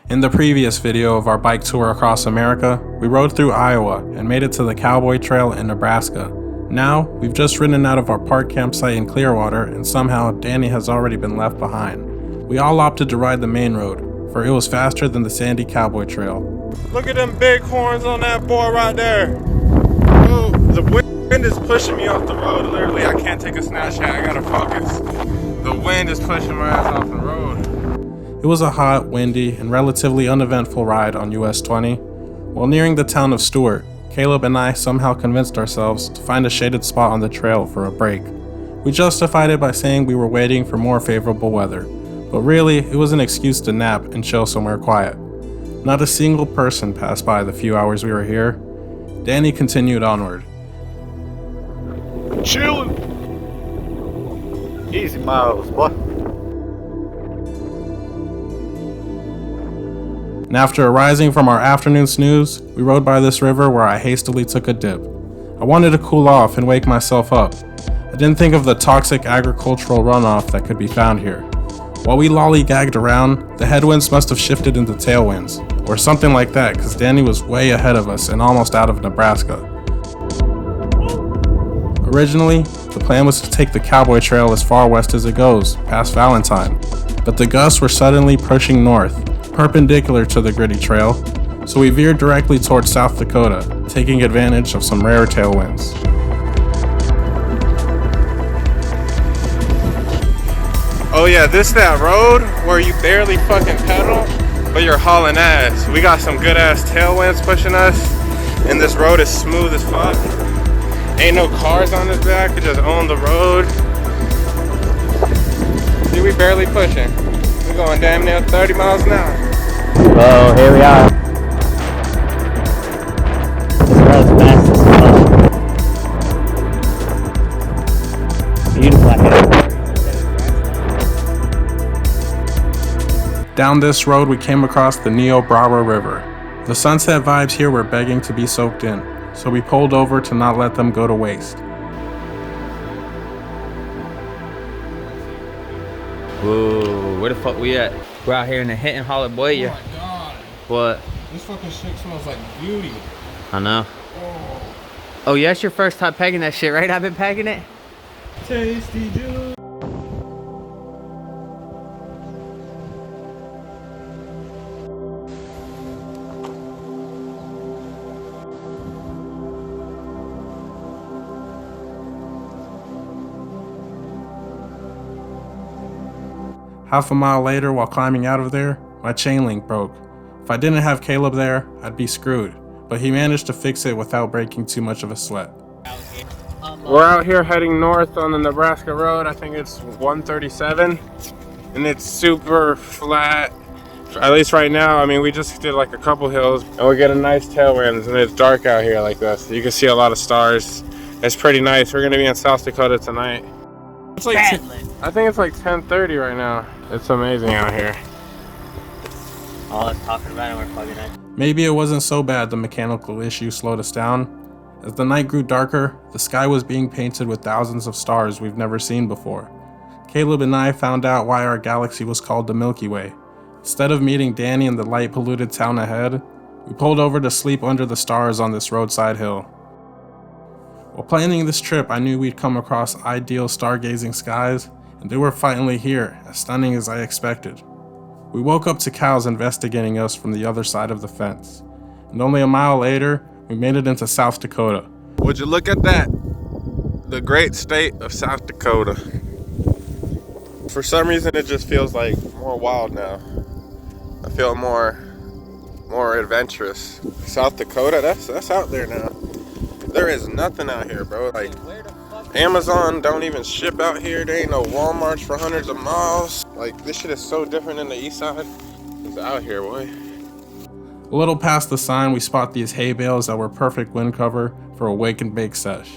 In the previous video of our bike tour across America, we rode through Iowa and made it to the Cowboy Trail in Nebraska. Now, we've just ridden out of our park campsite in Clearwater and somehow Danny has already been left behind. We all opted to ride the main road, for it was faster than the sandy Cowboy Trail. Look at them big horns on that boy right there. Oh, the wind is pushing me off the road, literally. I can't take a snapshot, I gotta focus. The wind is pushing my ass off the road. It was a hot, windy, and relatively uneventful ride on US 20. While nearing the town of Stewart, Caleb and I somehow convinced ourselves to find a shaded spot on the trail for a break. We justified it by saying we were waiting for more favorable weather, but really, it was an excuse to nap and chill somewhere quiet. Not a single person passed by the few hours we were here. Danny continued onward. Chillin'. Easy miles, boy. And after arising from our afternoon snooze, we rode by this river where I hastily took a dip. I wanted to cool off and wake myself up. I didn't think of the toxic agricultural runoff that could be found here. While we lollygagged around, the headwinds must have shifted into tailwinds, or something like that, because Danny was way ahead of us and almost out of Nebraska. Originally, the plan was to take the Cowboy Trail as far west as it goes, past Valentine, but the gusts were suddenly pushing north, perpendicular to the gritty trail, so we veered directly towards South Dakota, taking advantage of some rare tailwinds. Oh yeah, this that road where you barely fucking pedal, but you're hauling ass. We got some good ass tailwinds pushing us, and this road is smooth as fuck. Ain't no cars on this back, we just own the road. See, we barely pushing. We're going damn near 30 miles an hour. Oh, here we are. This road's fast as fuck. Beautiful. Down this road, we came across the Niobrara River. The sunset vibes here were begging to be soaked in, so we pulled over to not let them go to waste. Whoa, where the fuck we at? We're out here in the hit and holler, boy. Oh my god. What? This fucking shit smells like beauty. I know. Oh, yeah, it's your first time pegging that shit, right? I've been pegging it. Tasty juice. Half a mile later, while climbing out of there, my chain link broke. If I didn't have Caleb there, I'd be screwed, but he managed to fix it without breaking too much of a sweat. We're out here heading north on the Nebraska road. I think it's 137, and it's super flat, at least right now. I mean, we just did like a couple hills, and we get a nice tailwind, and it's dark out here like this. You can see a lot of stars. It's pretty nice. We're gonna be in South Dakota tonight. It's like I think it's like 10:30 right now. It's amazing out here. All us talking about it, we're plugging in. Maybe it wasn't so bad the mechanical issue slowed us down. As the night grew darker, the sky was being painted with thousands of stars we've never seen before. Caleb and I found out why our galaxy was called the Milky Way. Instead of meeting Danny in the light-polluted town ahead, we pulled over to sleep under the stars on this roadside hill. While planning this trip, I knew we'd come across ideal stargazing skies, and they were finally here, as stunning as I expected. We woke up to cows investigating us from the other side of the fence, and only a mile later, we made it into South Dakota. Would you look at that? The great state of South Dakota. For some reason, it just feels like more wild now. I feel more adventurous. South Dakota, that's out there now. There is nothing out here, bro. Like, Amazon don't even ship out here. There ain't no Walmarts for hundreds of miles. Like, this shit is so different in the east side. It's out here, boy. A little past the sign, we spot these hay bales that were perfect wind cover for a wake and bake sesh.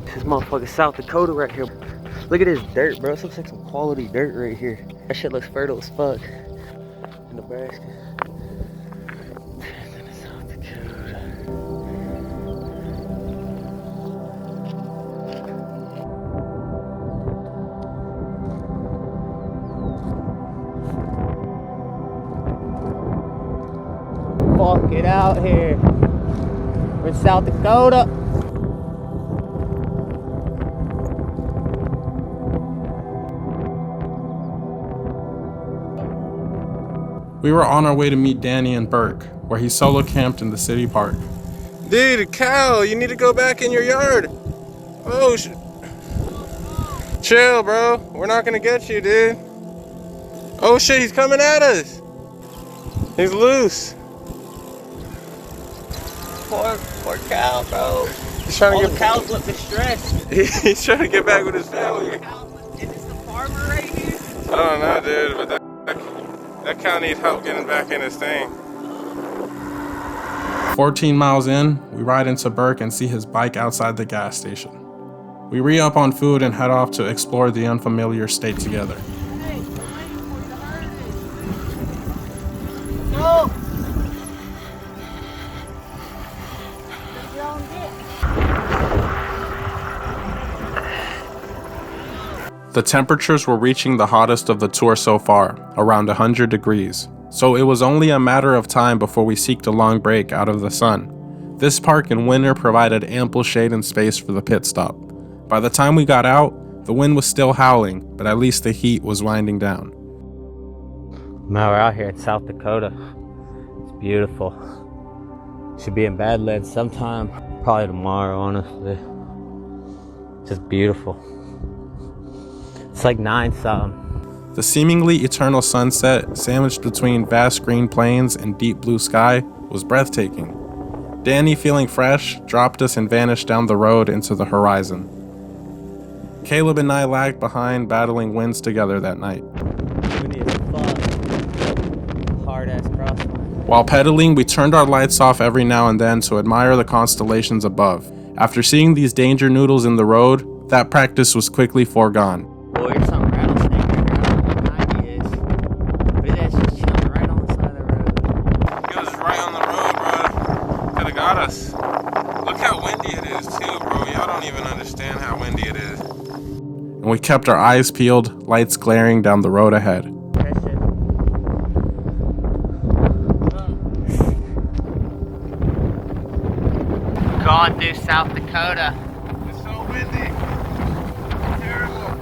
This is motherfucking South Dakota right here. Look at this dirt, bro. This looks like some quality dirt right here. That shit looks fertile as fuck. In Nebraska. South Dakota. Get out here. We're in South Dakota. We were on our way to meet Danny and Burke, where he solo camped in the city park. Dude, Cal, you need to go back in your yard. Oh, chill, bro. We're not gonna get you, dude. Oh shit, he's coming at us. He's loose. Poor cow, bro. He's trying All to the get cows look distressed. He's trying to get back with his family. Is this the farmer right here? I don't know, dude, but that cow needs help getting back in his thing. 14 miles in, we ride into Burke and see his bike outside the gas station. We re-up on food and head off to explore the unfamiliar state together. Hey, go! The temperatures were reaching the hottest of the tour so far, around 100 degrees. So it was only a matter of time before we seeked a long break out of the sun. This park in winter provided ample shade and space for the pit stop. By the time we got out, the wind was still howling, but at least the heat was winding down. Now we're out here in South Dakota. It's beautiful. Should be in Badlands sometime. Probably tomorrow, honestly. Just beautiful. It's like 9 something. The seemingly eternal sunset, sandwiched between vast green plains and deep blue sky, was breathtaking. Danny, feeling fresh, dropped us and vanished down the road into the horizon. Caleb and I lagged behind, battling winds together that night. Windy as fuck. Hard-ass crossline. While pedaling, we turned our lights off every now and then to admire the constellations above. After seeing these danger noodles in the road, that practice was quickly foregone. Boy, there's some rattlesnake right here. I don't know what kind he is. But that's just chilling right on the side of the road. He was right on the road, bro. Could have got us. Look how windy it is, too, bro. Y'all don't even understand how windy it is. And we kept our eyes peeled, lights glaring down the road ahead. Going through South Dakota. It's so windy. Terrible.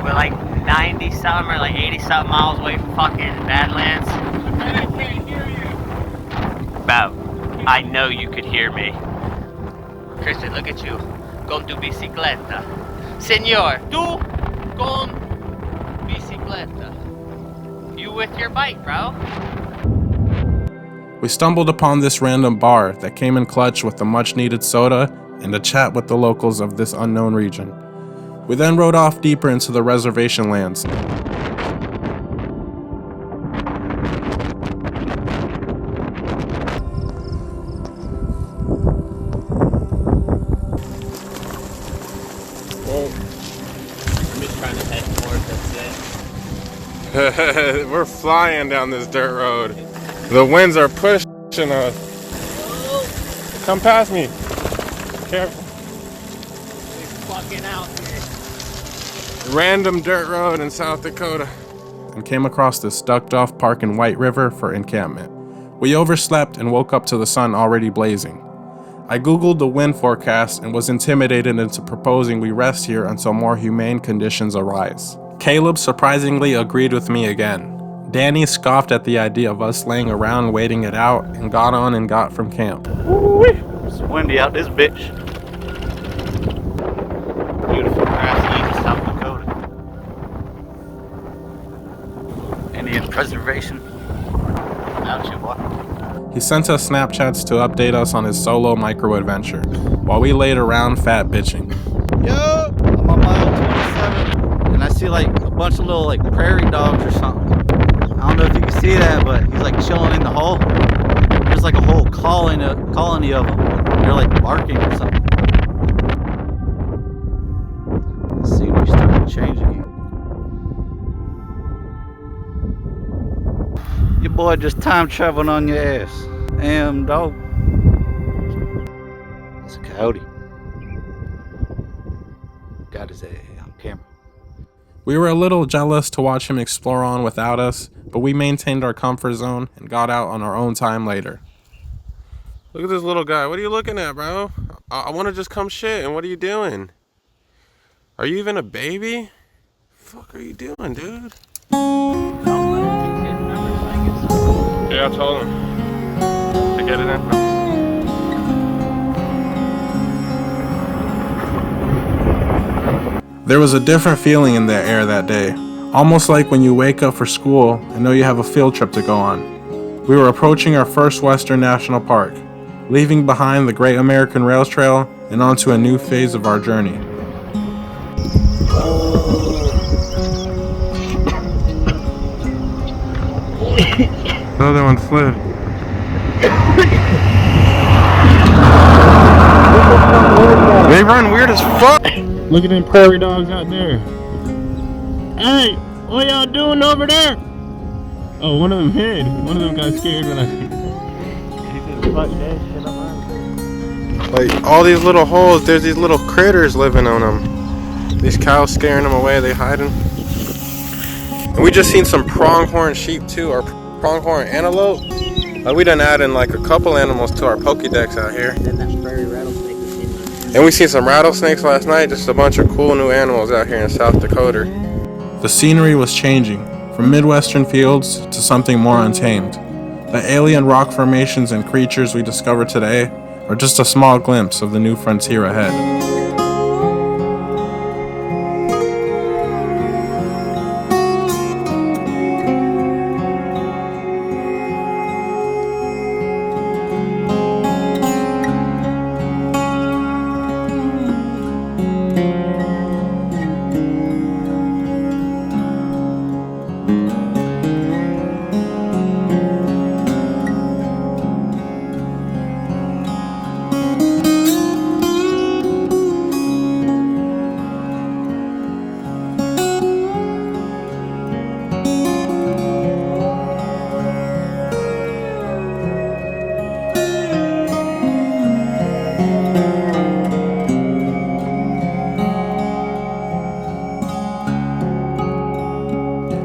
We're like 90 something or like 80 something miles away from fucking Badlands. I can't hear you. About, I know you could hear me. Christian, look at you. Con tu bicicleta. Senor, tú con bicicleta. You with your bike, bro. We stumbled upon this random bar that came in clutch with the much-needed soda and a chat with the locals of this unknown region. We then rode off deeper into the reservation lands. I'm just trying to head north, that's it. We're flying down this dirt road. The winds are pushing us. Come past me. Careful. We're fucking out here. Random dirt road in South Dakota. And came across this ducked-off park in White River for encampment. We overslept and woke up to the sun already blazing. I googled the wind forecast and was intimidated into proposing we rest here until more humane conditions arise. Caleb surprisingly agreed with me again. Danny scoffed at the idea of us laying around waiting it out and got on and got from camp. Woo-wee. It's windy out this bitch. Beautiful grassy in South Dakota. Indian preservation. Out you what? He sent us Snapchats to update us on his solo micro adventure, while we laid around fat bitching. Yo, I'm on mile 27, and I see like a bunch of little like prairie dogs or something. I don't know if you can see that, but he's like chilling in the hole. There's like a whole colony of them. They're like barking or something. The scenery starting to change again. Your boy just time traveling on your ass. Damn, dog. It's a coyote. Got his ass on camera. We were a little jealous to watch him explore on without us, but we maintained our comfort zone and got out on our own time later. Look at this little guy. What are you looking at, bro? I want to just come shit, and what are you doing? Are you even a baby? Fuck are you doing, dude? Yeah, I told him to get it in. There was a different feeling in the air that day, almost like when you wake up for school and know you have a field trip to go on. We were approaching our first Western National Park, leaving behind the Great American Rails Trail and onto a new phase of our journey. The other one slid. They run weird as fuck. Look at them prairie dogs out there. Hey, what y'all doing over there? Oh, one of them hid. One of them got scared when I... Like all these little holes, there's these little critters living on them. These cows scaring them away, they hiding. And we just seen some pronghorn sheep too, or pronghorn antelope. We done add in like a couple animals to our Pokédex out here. And we seen some rattlesnakes last night, just a bunch of cool new animals out here in South Dakota. The scenery was changing, from Midwestern fields to something more untamed. The alien rock formations and creatures we discovered today are just a small glimpse of the new frontier ahead.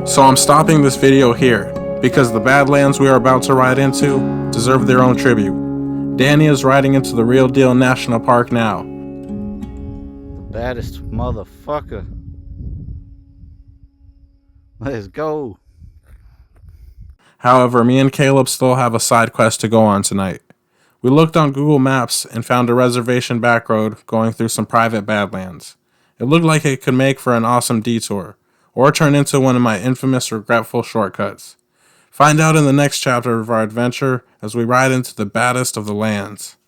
So I'm stopping this video here, because the Badlands we are about to ride into deserve their own tribute. Danny is riding into the Real Deal National Park now. The baddest motherfucker. Let's go. However, me and Caleb still have a side quest to go on tonight. We looked on Google Maps and found a reservation back road going through some private Badlands. It looked like it could make for an awesome detour, or turn into one of my infamous regretful shortcuts. Find out in the next chapter of our adventure as we ride into the baddest of the lands.